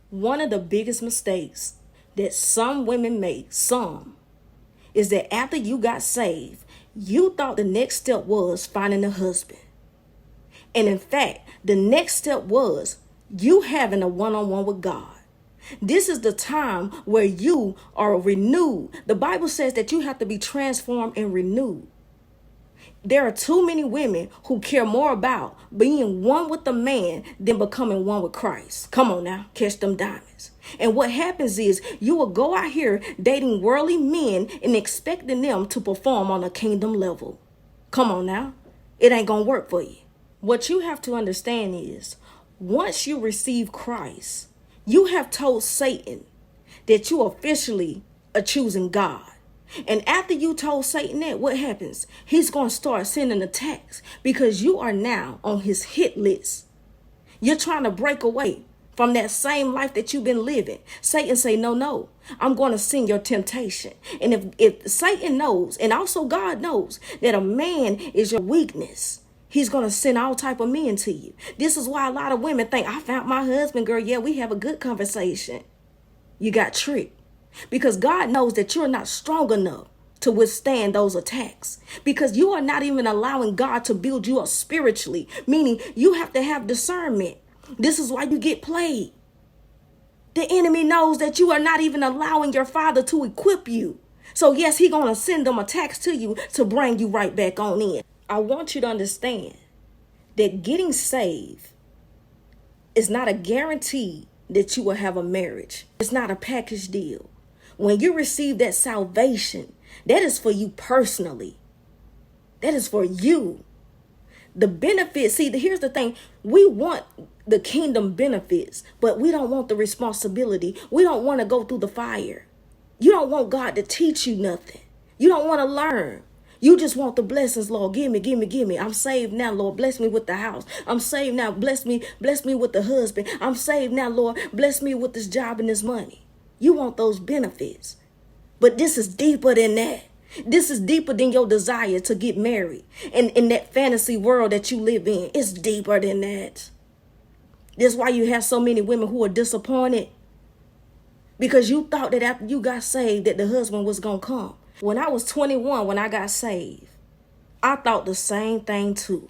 One of the biggest mistakes that some women make, is that after you got saved, you thought the next step was finding a husband. And in fact, the next step was you having a one-on-one with God. This is the time where you are renewed. The Bible says that you have to be transformed and renewed. There are too many women who care more about being one with the man than becoming one with Christ. Come on now, catch them diamonds. And what happens is you will go out here dating worldly men and expecting them to perform on a kingdom level. Come on now, it ain't gonna work for you. What you have to understand is once you receive Christ, you have told Satan that you officially are choosing God. And after you told Satan that, what happens? He's going to start sending attacks because you are now on his hit list. You're trying to break away from that same life that you've been living. Satan say, no, I'm going to send your temptation. And if Satan knows, and also God knows, that a man is your weakness, he's going to send all type of men to you. This is why a lot of women think, I found my husband, girl. Yeah, we have a good conversation. You got tricked. Because God knows that you're not strong enough to withstand those attacks. Because you are not even allowing God to build you up spiritually. Meaning you have to have discernment. This is why you get played. The enemy knows that you are not even allowing your father to equip you. So yes, he's going to send them attacks to you to bring you right back on in. I want you to understand that getting saved is not a guarantee that you will have a marriage. It's not a package deal. When you receive that salvation, that is for you personally. That is for you. The benefits, here's the thing. We want the kingdom benefits, but we don't want the responsibility. We don't want to go through the fire. You don't want God to teach you nothing. You don't want to learn. You just want the blessings, Lord. Give me. I'm saved now, Lord. Bless me with the house. I'm saved now. Bless me with the husband. I'm saved now, Lord. Bless me with this job and this money. You want those benefits. But this is deeper than that. This is deeper than your desire to get married. And in that fantasy world that you live in, it's deeper than that. That's why you have so many women who are disappointed. Because you thought that after you got saved that the husband was going to come. When I was 21, when I got saved, I thought the same thing too.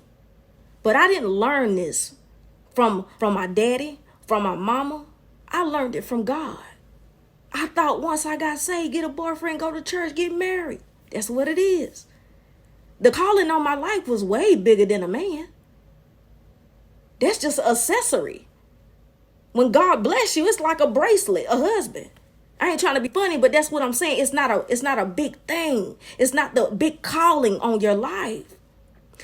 But I didn't learn this from my daddy, from my mama. I learned it from God. I thought once I got saved, get a boyfriend, go to church, get married. That's what it is. The calling on my life was way bigger than a man. That's just an accessory. When God bless you, it's like a bracelet, a husband. I ain't trying to be funny, but that's what I'm saying. It's not a big thing. It's not the big calling on your life.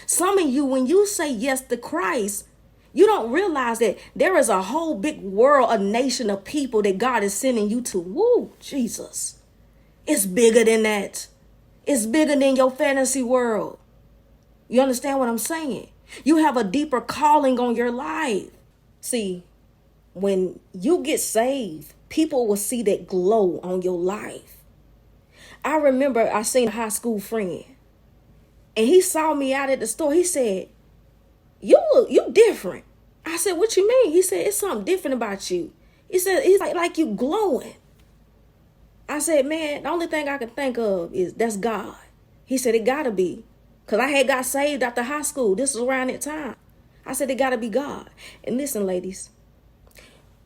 Some of you, when you say yes to Christ, you don't realize that there is a whole big world, a nation of people that God is sending you to. Woo, Jesus. It's bigger than that. It's bigger than your fantasy world. You understand what I'm saying? You have a deeper calling on your life. See, when you get saved, people will see that glow on your life. I remember I seen a high school friend and he saw me out at the store. He said, you different. I said, what you mean? He said, it's something different about you. He said, he's like you glowing. I said, man, the only thing I can think of is that's God. He said, it gotta be. Because I had got saved after high school. This was around that time. I said, it gotta be God. And listen, ladies,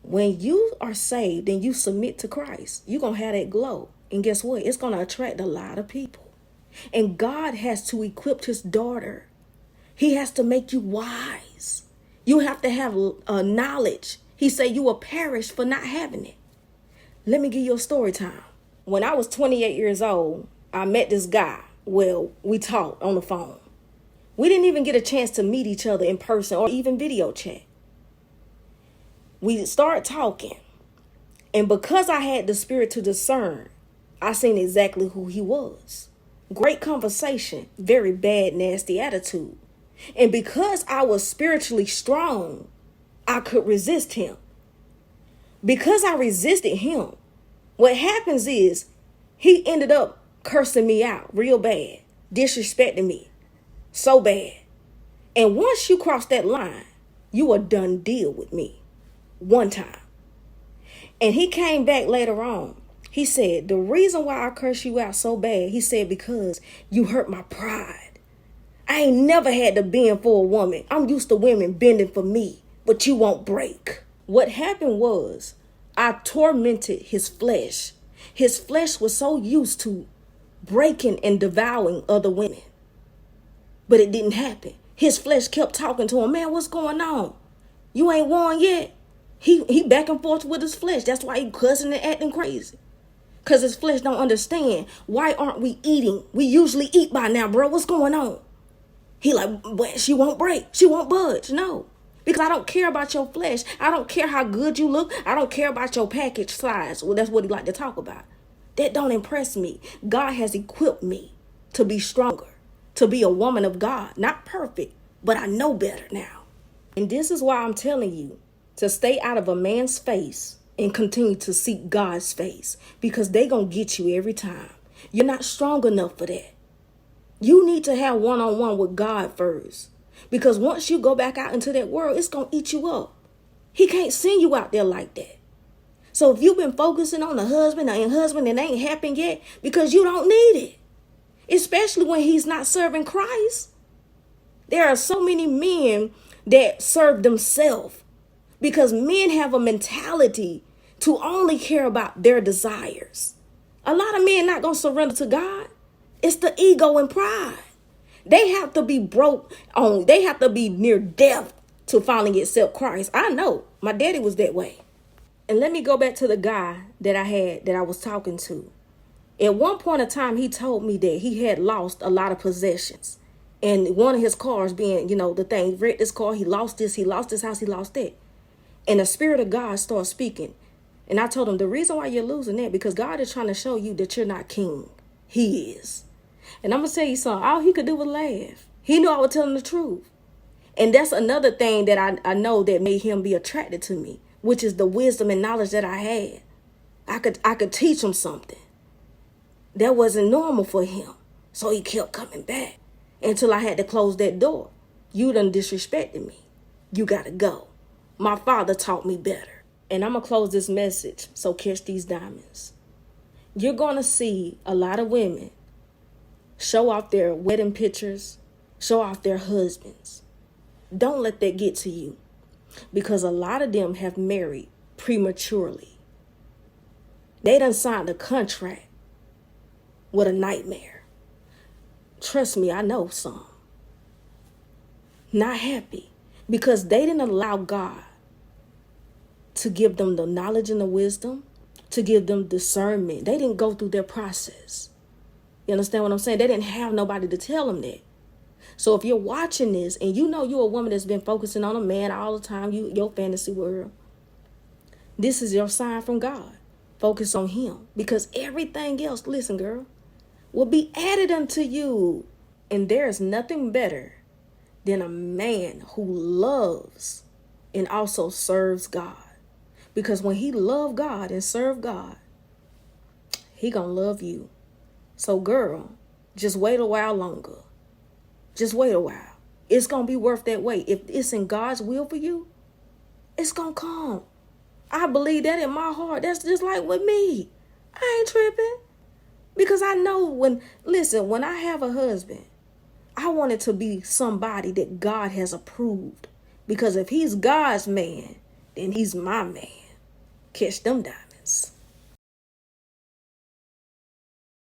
when you are saved and you submit to Christ, you're going to have that glow. And guess what? It's going to attract a lot of people. And God has to equip his daughter. He has to make you wise. You have to have knowledge. He said you will perish for not having it. Let me give you a story time. When I was 28 years old, I met this guy. Well, we talked on the phone. We didn't even get a chance to meet each other in person or even video chat. We started talking. And because I had the spirit to discern, I seen exactly who he was. Great conversation, very bad, nasty attitude. And because I was spiritually strong, I could resist him. Because I resisted him, what happens is he ended up cursing me out real bad, disrespecting me so bad. And once you cross that line, you are done deal with me one time. And he came back later on. He said, the reason why I cursed you out so bad, he said, because you hurt my pride. I ain't never had to bend for a woman. I'm used to women bending for me, but you won't break. What happened was I tormented his flesh. His flesh was so used to breaking and devouring other women. But it didn't happen. His flesh kept talking to him, man, what's going on? You ain't won yet. He back and forth with his flesh. That's why he cussing and acting crazy. Because his flesh don't understand. Why aren't we eating? We usually eat by now, bro. What's going on? He like, but she won't break. She won't budge. No. Because I don't care about your flesh. I don't care how good you look. I don't care about your package size. Well, that's what he like to talk about. That don't impress me. God has equipped me to be stronger, to be a woman of God. Not perfect, but I know better now. And this is why I'm telling you to stay out of a man's face and continue to seek God's face, because they gonna get you every time. You're not strong enough for that. You need to have one-on-one with God first, because once you go back out into that world, it's gonna eat you up. He can't send you out there like that. So if you've been focusing on the husband and it ain't happened yet, because you don't need it, especially when he's not serving Christ. There are so many men that serve themselves, because men have a mentality to only care about their desires. A lot of men not going to surrender to God. It's the ego and pride. They have to be broke on. They have to be near death to finally accept Christ. I know my daddy was that way. And let me go back to the guy that I was talking to. At one point in time, he told me that he had lost a lot of possessions. And one of his cars being, the thing, wrecked his car. He lost this house, he lost that. And the Spirit of God started speaking. And I told him, the reason why you're losing that, because God is trying to show you that you're not king. He is. And I'm going to tell you something. All he could do was laugh. He knew I was telling the truth. And that's another thing that I know that made him be attracted to me, which is the wisdom and knowledge that I had. I could teach him something. That wasn't normal for him. So he kept coming back until I had to close that door. You done disrespected me. You got to go. My father taught me better. And I'm going to close this message, so catch these diamonds. You're going to see a lot of women show off their wedding pictures, show off their husbands. Don't let that get to you, because a lot of them have married prematurely. They done signed a contract with a nightmare. Trust me, I know some. Not happy because they didn't allow God to give them the knowledge and the wisdom, to give them discernment. They didn't go through their process. You understand what I'm saying? They didn't have nobody to tell them that. So if you're watching this and you know you're a woman that's been focusing on a man all the time, your fantasy world, this is your sign from God. Focus on him, because everything else, listen, girl, will be added unto you. And there is nothing better than a man who loves and also serves God. Because when he love God and serve God, he gonna love you. So girl, just wait a while longer. Just wait a while. It's gonna be worth that wait. If it's in God's will for you, it's gonna come. I believe that in my heart. That's just like with me. I ain't tripping. Because I know when I have a husband, I want it to be somebody that God has approved. Because if he's God's man, then he's my man. Catch them diamonds.